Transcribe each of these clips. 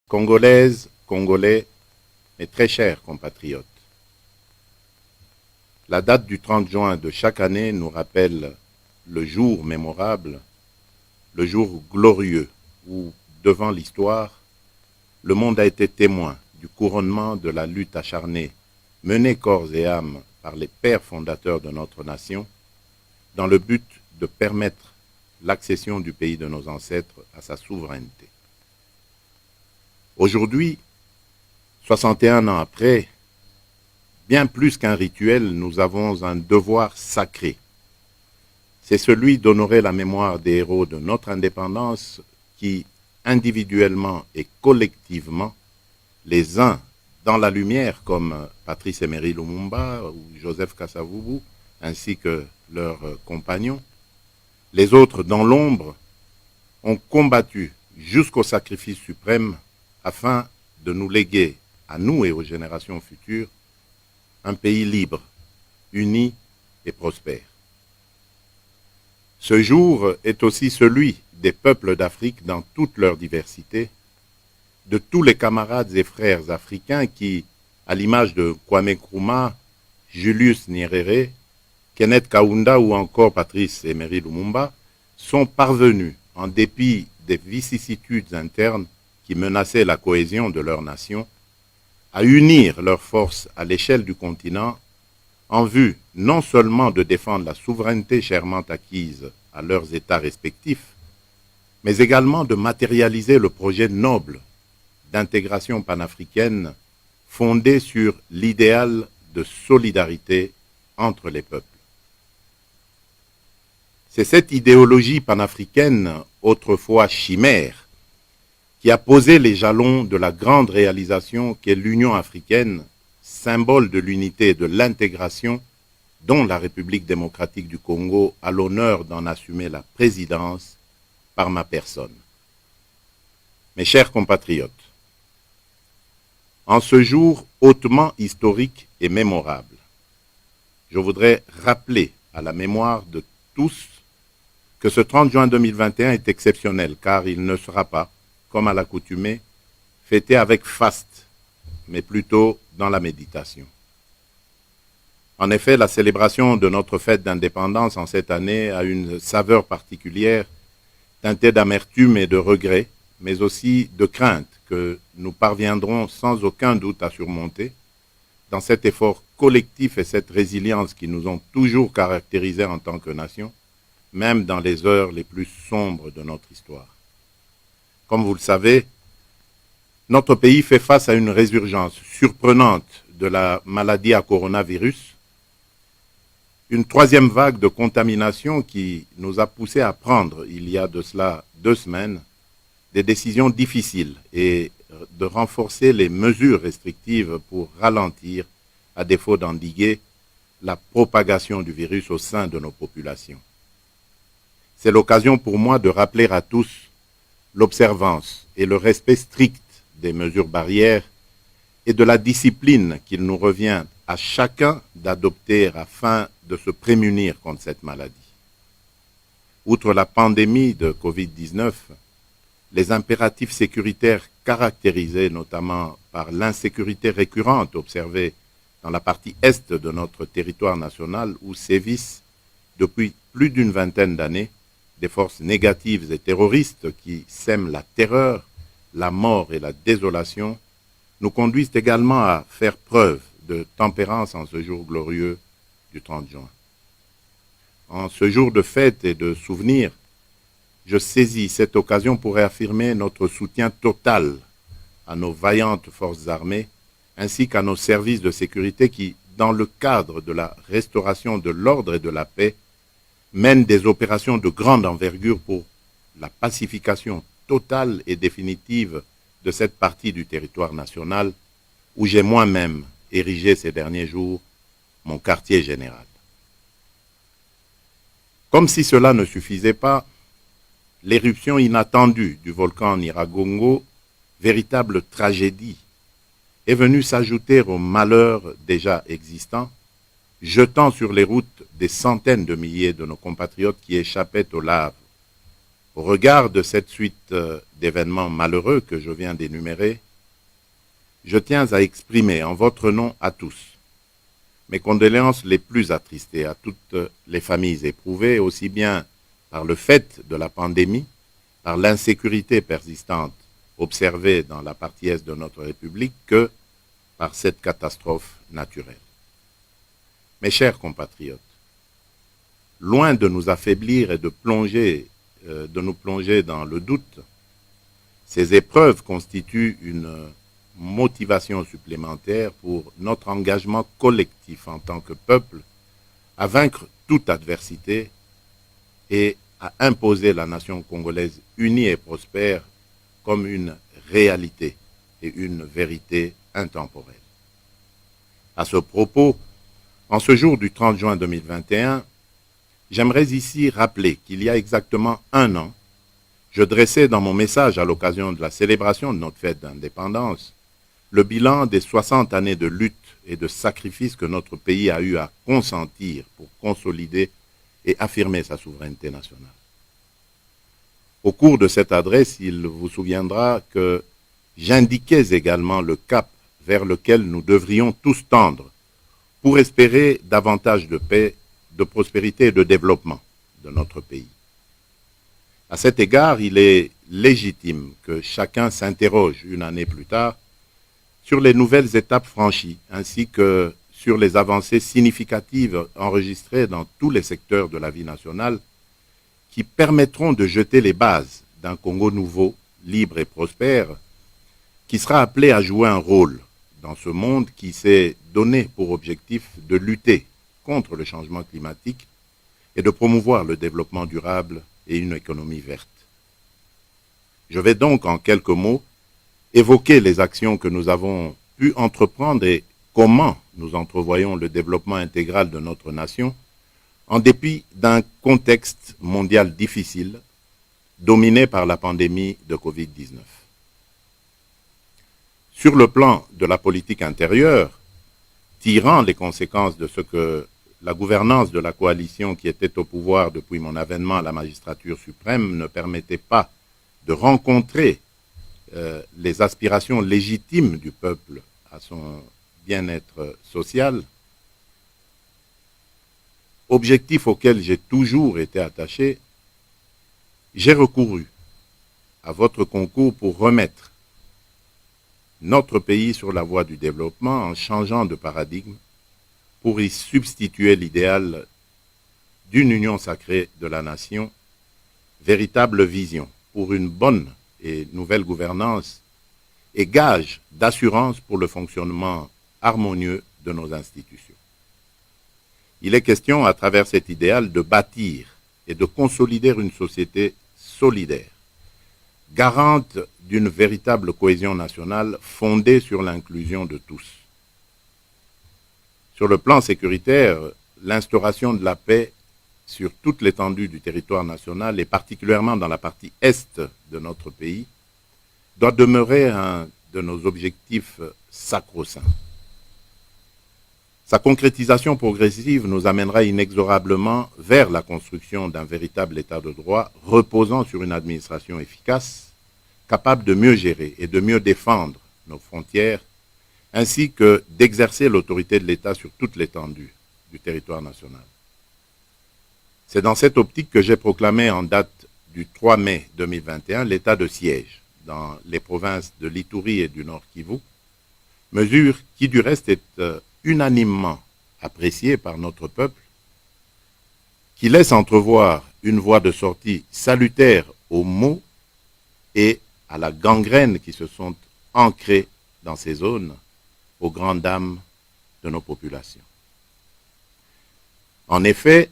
Congolaises, Congolais, mes très chers compatriotes, la date du 30 juin de chaque année nous rappelle le jour mémorable, le jour glorieux où, devant l'histoire, le monde a été témoin du couronnement de la lutte acharnée menée corps et âme par les pères fondateurs de notre nation dans le but de permettre l'accession du pays de nos ancêtres à sa souveraineté. Aujourd'hui, 61 ans après, bien plus qu'un rituel, nous avons un devoir sacré. C'est celui d'honorer la mémoire des héros de notre indépendance qui, individuellement et collectivement, les uns dans la lumière comme Patrice Emery Lumumba ou Joseph Kasavubu, ainsi que leurs compagnons, les autres dans l'ombre, ont combattu jusqu'au sacrifice suprême afin de nous léguer, à nous et aux générations futures, un pays libre, uni et prospère. Ce jour est aussi celui des peuples d'Afrique dans toute leur diversité, de tous les camarades et frères africains qui, à l'image de Kwame Nkrumah, Julius Nyerere, Kenneth Kaunda ou encore Patrice Emery Lumumba, sont parvenus, en dépit des vicissitudes internes qui menaçaient la cohésion de leur nation, à unir leurs forces à l'échelle du continent en vue non seulement de défendre la souveraineté chèrement acquise à leurs États respectifs, mais également de matérialiser le projet noble d'intégration panafricaine fondé sur l'idéal de solidarité entre les peuples. C'est cette idéologie panafricaine, autrefois chimère, qui a posé les jalons de la grande réalisation qu'est l'Union africaine, symbole de l'unité et de l'intégration, dont la République démocratique du Congo a l'honneur d'en assumer la présidence par ma personne. Mes chers compatriotes, en ce jour hautement historique et mémorable, je voudrais rappeler à la mémoire de tous que ce 30 juin 2021 est exceptionnel, car il ne sera pas, comme à l'accoutumée, fêté avec faste, mais plutôt dans la méditation. En effet, la célébration de notre fête d'indépendance en cette année a une saveur particulière, teintée d'amertume et de regret, mais aussi de crainte que nous parviendrons sans aucun doute à surmonter dans cet effort collectif et cette résilience qui nous ont toujours caractérisés en tant que nation, même dans les heures les plus sombres de notre histoire. Comme vous le savez, notre pays fait face à une résurgence surprenante de la maladie à coronavirus, une troisième vague de contamination qui nous a poussé à prendre, il y a de cela 2 semaines, des décisions difficiles et de renforcer les mesures restrictives pour ralentir, à défaut d'endiguer, la propagation du virus au sein de nos populations. C'est l'occasion pour moi de rappeler à tous l'observance et le respect strict des mesures barrières et de la discipline qu'il nous revient à chacun d'adopter afin de se prémunir contre cette maladie. Outre la pandémie de Covid-19, les impératifs sécuritaires caractérisés notamment par l'insécurité récurrente observée dans la partie est de notre territoire national où sévissent depuis plus d'une vingtaine d'années des forces négatives et terroristes qui sèment la terreur, la mort et la désolation, nous conduisent également à faire preuve de tempérance en ce jour glorieux du 30 juin. En ce jour de fête et de souvenir, je saisis cette occasion pour réaffirmer notre soutien total à nos vaillantes forces armées ainsi qu'à nos services de sécurité qui, dans le cadre de la restauration de l'ordre et de la paix, mènent des opérations de grande envergure pour la pacification totale et définitive de cette partie du territoire national où j'ai moi-même érigé ces derniers jours mon quartier général. Comme si cela ne suffisait pas, l'éruption inattendue du volcan Nyiragongo, véritable tragédie, est venue s'ajouter aux malheurs déjà existants, jetant sur les routes des centaines de milliers de nos compatriotes qui échappaient aux laves, Au regard de cette suite d'événements malheureux que je viens d'énumérer, je tiens à exprimer en votre nom à tous mes condoléances les plus attristées à toutes les familles éprouvées, aussi bien par le fait de la pandémie, par l'insécurité persistante observée dans la partie est de notre République, que par cette catastrophe naturelle. Mes chers compatriotes, loin de nous affaiblir et de nous plonger dans le doute, ces épreuves constituent une motivation supplémentaire pour notre engagement collectif en tant que peuple à vaincre toute adversité et à imposer la nation congolaise unie et prospère comme une réalité et une vérité intemporelle. À ce propos, en ce jour du 30 juin 2021, j'aimerais ici rappeler qu'il y a exactement un an, je dressais dans mon message à l'occasion de la célébration de notre fête d'indépendance le bilan des 60 années de lutte et de sacrifice que notre pays a eu à consentir pour consolider et affirmer sa souveraineté nationale. Au cours de cette adresse, il vous souviendra que j'indiquais également le cap vers lequel nous devrions tous tendre pour espérer davantage de paix, de prospérité et de développement de notre pays. À cet égard, il est légitime que chacun s'interroge une année plus tard sur les nouvelles étapes franchies, ainsi que sur les avancées significatives enregistrées dans tous les secteurs de la vie nationale qui permettront de jeter les bases d'un Congo nouveau, libre et prospère, qui sera appelé à jouer un rôle dans ce monde qui s'est donné pour objectif de lutter contre le changement climatique et de promouvoir le développement durable et une économie verte. Je vais donc en quelques mots évoquer les actions que nous avons pu entreprendre et comment nous entrevoyons le développement intégral de notre nation en dépit d'un contexte mondial difficile dominé par la pandémie de Covid-19. Sur le plan de la politique intérieure, tirant les conséquences de ce que la gouvernance de la coalition qui était au pouvoir depuis mon avènement à la magistrature suprême ne permettait pas de rencontrer les aspirations légitimes du peuple à son bien-être social, objectif auquel j'ai toujours été attaché, j'ai recouru à votre concours pour remettre notre pays sur la voie du développement en changeant de paradigme pour y substituer l'idéal d'une union sacrée de la nation, véritable vision pour une bonne et nouvelle gouvernance et gage d'assurance pour le fonctionnement harmonieux de nos institutions. Il est question, à travers cet idéal, de bâtir et de consolider une société solidaire, garante d'une véritable cohésion nationale fondée sur l'inclusion de tous. Sur le plan sécuritaire, l'instauration de la paix sur toute l'étendue du territoire national et particulièrement dans la partie est de notre pays doit demeurer un de nos objectifs sacro-saints. Sa concrétisation progressive nous amènera inexorablement vers la construction d'un véritable état de droit reposant sur une administration efficace, capable de mieux gérer et de mieux défendre nos frontières, ainsi que d'exercer l'autorité de l'État sur toute l'étendue du territoire national. C'est dans cette optique que j'ai proclamé en date du 3 mai 2021 l'état de siège dans les provinces de l'Ituri et du Nord Kivu, mesure qui du reste est unanimement appréciée par notre peuple, qui laisse entrevoir une voie de sortie salutaire aux maux et à la gangrène qui se sont ancrés dans ces zones, aux grandes dames de nos populations. En effet,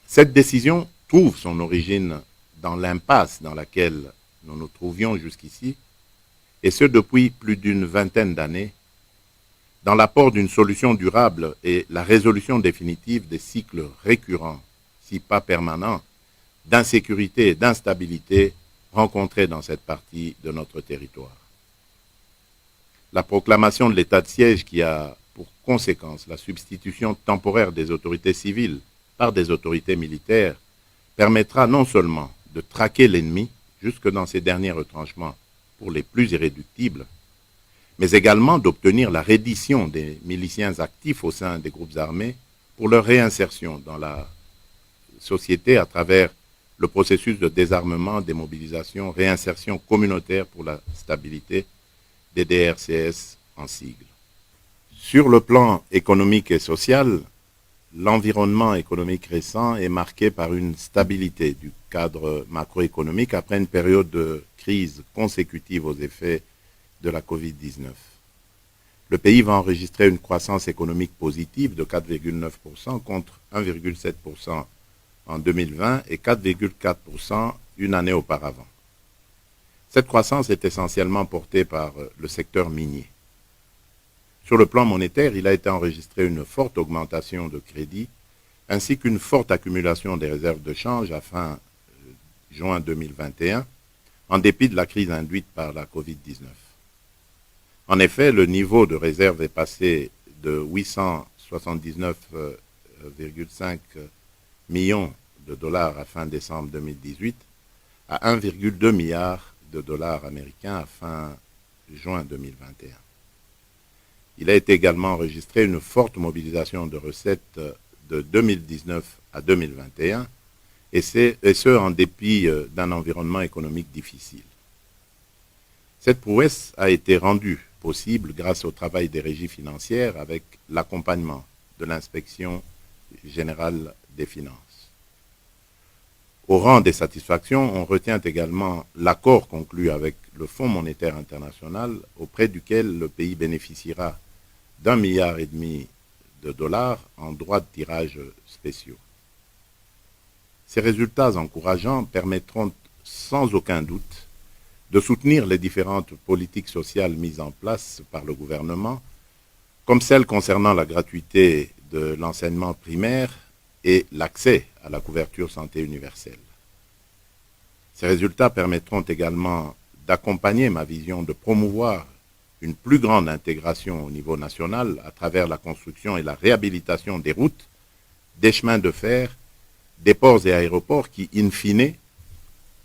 cette décision trouve son origine dans l'impasse dans laquelle nous nous trouvions jusqu'ici, et ce depuis plus d'une vingtaine d'années, dans l'apport d'une solution durable et la résolution définitive des cycles récurrents, si pas permanents, d'insécurité et d'instabilité rencontrés dans cette partie de notre territoire. La proclamation de l'état de siège qui a pour conséquence la substitution temporaire des autorités civiles par des autorités militaires permettra non seulement de traquer l'ennemi jusque dans ses derniers retranchements pour les plus irréductibles, mais également d'obtenir la reddition des miliciens actifs au sein des groupes armés pour leur réinsertion dans la société à travers le processus de désarmement, démobilisation, réinsertion communautaire pour la stabilité des DRCS en sigle. Sur le plan économique et social, l'environnement économique récent est marqué par une stabilité du cadre macroéconomique après une période de crise consécutive aux effets de la Covid-19. Le pays va enregistrer une croissance économique positive de 4,9% contre 1,7% en 2020 et 4,4% une année auparavant. Cette croissance est essentiellement portée par le secteur minier. Sur le plan monétaire, il a été enregistré une forte augmentation de crédit ainsi qu'une forte accumulation des réserves de change à fin juin 2021, en dépit de la crise induite par la Covid-19. En effet, le niveau de réserve est passé de 879,5 millions de dollars à fin décembre 2018 à 1,2 milliard de dollars américains à fin juin 2021. Il a été également enregistré une forte mobilisation de recettes de 2019 à 2021, et ce en dépit d'un environnement économique difficile. Cette prouesse a été rendue possible grâce au travail des régies financières avec l'accompagnement de l'inspection générale des finances. Au rang des satisfactions, on retient également l'accord conclu avec le Fonds monétaire international auprès duquel le pays bénéficiera d'1,5 milliard de dollars en droits de tirage spéciaux. Ces résultats encourageants permettront sans aucun doute de soutenir les différentes politiques sociales mises en place par le gouvernement, comme celle concernant la gratuité de l'enseignement primaire et l'accès à la couverture santé universelle. Ces résultats permettront également d'accompagner ma vision de promouvoir une plus grande intégration au niveau national à travers la construction et la réhabilitation des routes, des chemins de fer, des ports et aéroports qui, in fine,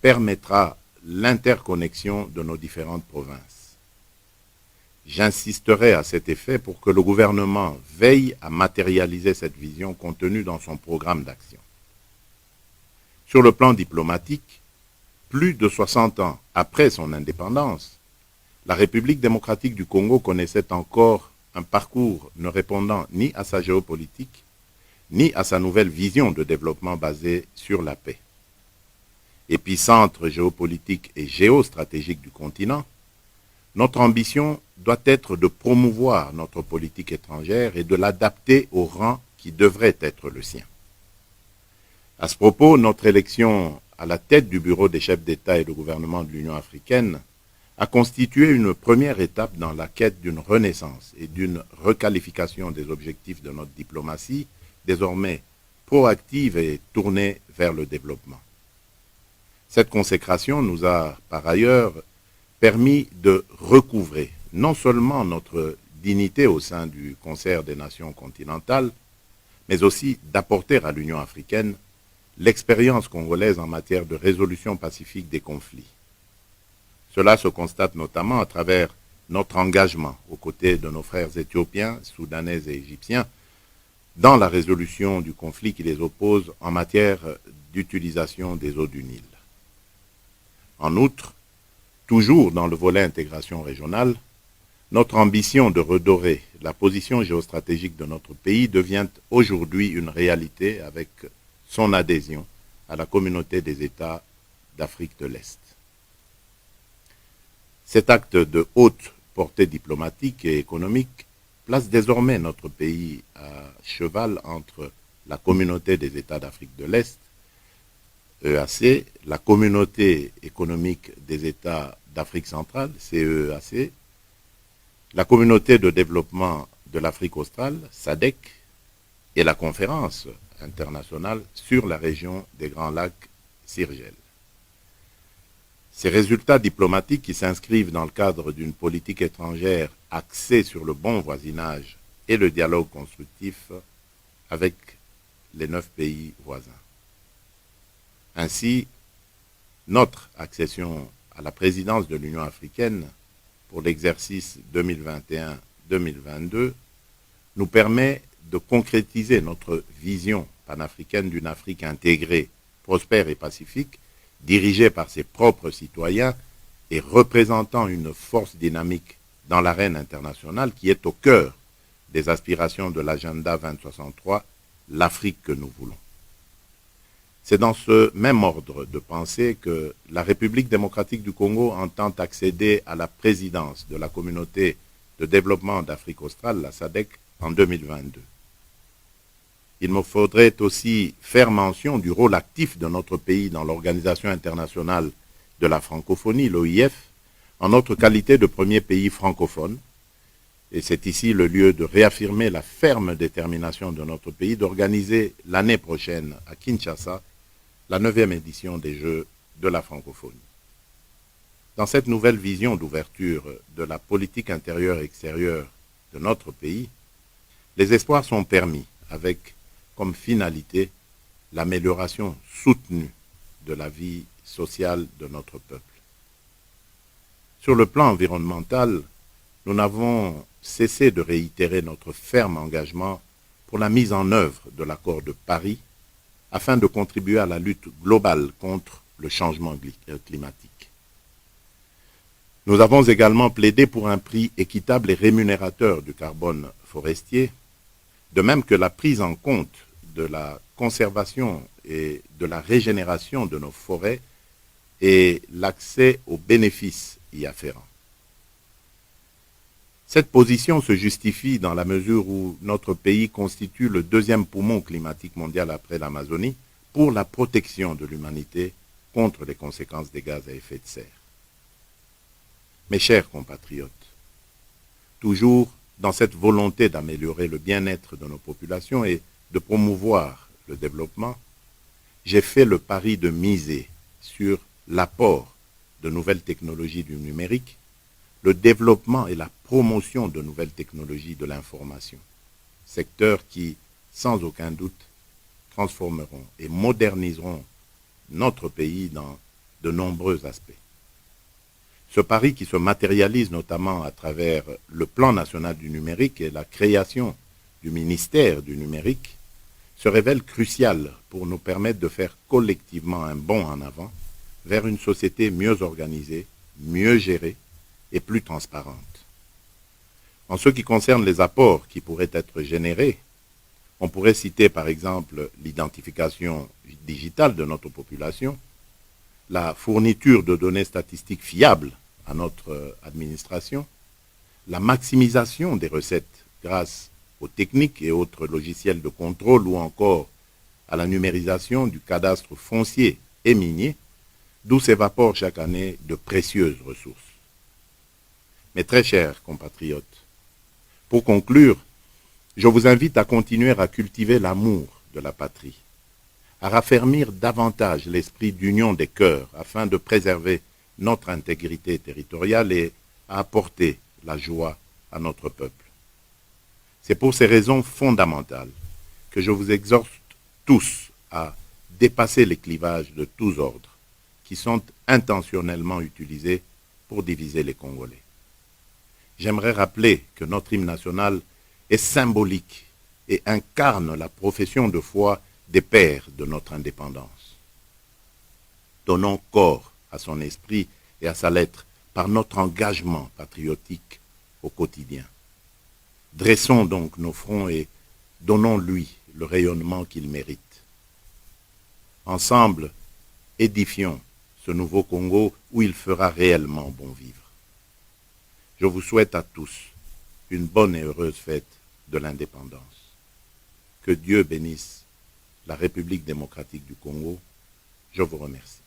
permettra l'interconnexion de nos différentes provinces. J'insisterai à cet effet pour que le gouvernement veille à matérialiser cette vision contenue dans son programme d'action. Sur le plan diplomatique, plus de 60 ans après son indépendance, la République démocratique du Congo connaissait encore un parcours ne répondant ni à sa géopolitique, ni à sa nouvelle vision de développement basée sur la paix. Épicentre géopolitique et géostratégique du continent, notre ambition doit être de promouvoir notre politique étrangère et de l'adapter au rang qui devrait être le sien. À ce propos, notre élection à la tête du bureau des chefs d'État et de gouvernement de l'Union africaine a constitué une première étape dans la quête d'une renaissance et d'une requalification des objectifs de notre diplomatie, désormais proactive et tournée vers le développement. Cette consécration nous a, par ailleurs, permis de recouvrer non seulement notre dignité au sein du concert des nations continentales, mais aussi d'apporter à l'Union africaine l'expérience congolaise en matière de résolution pacifique des conflits. Cela se constate notamment à travers notre engagement aux côtés de nos frères éthiopiens, soudanais et égyptiens dans la résolution du conflit qui les oppose en matière d'utilisation des eaux du Nil. En outre, toujours dans le volet intégration régionale, notre ambition de redorer la position géostratégique de notre pays devient aujourd'hui une réalité avec son adhésion à la communauté des États d'Afrique de l'Est. Cet acte de haute portée diplomatique et économique place désormais notre pays à cheval entre la communauté des États d'Afrique de l'Est, EAC, la communauté économique des États d'Afrique centrale, CEEAC, la communauté de développement de l'Afrique australe, SADC, et la conférence internationale sur la région des Grands Lacs, CIRGEL. Ces résultats diplomatiques qui s'inscrivent dans le cadre d'une politique étrangère axée sur le bon voisinage et le dialogue constructif avec les 9 pays voisins. Ainsi, notre accession à la présidence de l'Union africaine pour l'exercice 2021-2022 nous permet de concrétiser notre vision panafricaine d'une Afrique intégrée, prospère et pacifique, dirigée par ses propres citoyens et représentant une force dynamique dans l'arène internationale qui est au cœur des aspirations de l'agenda 2063, l'Afrique que nous voulons. C'est dans ce même ordre de pensée que la République démocratique du Congo entend accéder à la présidence de la communauté de développement d'Afrique australe, la SADC, en 2022. Il me faudrait aussi faire mention du rôle actif de notre pays dans l'Organisation internationale de la francophonie, l'OIF, en notre qualité de premier pays francophone. Et c'est ici le lieu de réaffirmer la ferme détermination de notre pays d'organiser l'année prochaine à Kinshasa la 9e édition des Jeux de la francophonie. Dans cette nouvelle vision d'ouverture de la politique intérieure et extérieure de notre pays, les espoirs sont permis avec comme finalité l'amélioration soutenue de la vie sociale de notre peuple. Sur le plan environnemental, nous n'avons cessé de réitérer notre ferme engagement pour la mise en œuvre de l'accord de Paris afin de contribuer à la lutte globale contre le changement climatique. Nous avons également plaidé pour un prix équitable et rémunérateur du carbone forestier, de même que la prise en compte de la conservation et de la régénération de nos forêts et l'accès aux bénéfices y afférents. Cette position se justifie dans la mesure où notre pays constitue le deuxième poumon climatique mondial après l'Amazonie pour la protection de l'humanité contre les conséquences des gaz à effet de serre. Mes chers compatriotes, toujours dans cette volonté d'améliorer le bien-être de nos populations et de promouvoir le développement, j'ai fait le pari de miser sur l'apport de nouvelles technologies du numérique, le développement et la promotion de nouvelles technologies de l'information, secteurs qui, sans aucun doute, transformeront et moderniseront notre pays dans de nombreux aspects. Ce pari qui se matérialise notamment à travers le plan national du numérique et la création du ministère du numérique se révèle crucial pour nous permettre de faire collectivement un bond en avant vers une société mieux organisée, mieux gérée et plus transparente. En ce qui concerne les apports qui pourraient être générés, on pourrait citer par exemple l'identification digitale de notre population, la fourniture de données statistiques fiables à notre administration, la maximisation des recettes grâce aux techniques et autres logiciels de contrôle ou encore à la numérisation du cadastre foncier et minier, d'où s'évaporent chaque année de précieuses ressources. Mes très chers compatriotes, pour conclure, je vous invite à continuer à cultiver l'amour de la patrie, à raffermir davantage l'esprit d'union des cœurs afin de préserver notre intégrité territoriale et à apporter la joie à notre peuple. C'est pour ces raisons fondamentales que je vous exhorte tous à dépasser les clivages de tous ordres qui sont intentionnellement utilisés pour diviser les Congolais. J'aimerais rappeler que notre hymne national est symbolique et incarne la profession de foi des pères de notre indépendance. Donnons corps à son esprit et à sa lettre par notre engagement patriotique au quotidien. Dressons donc nos fronts et donnons-lui le rayonnement qu'il mérite. Ensemble, édifions ce nouveau Congo où il fera réellement bon vivre. Je vous souhaite à tous une bonne et heureuse fête de l'indépendance. Que Dieu bénisse la République démocratique du Congo. Je vous remercie.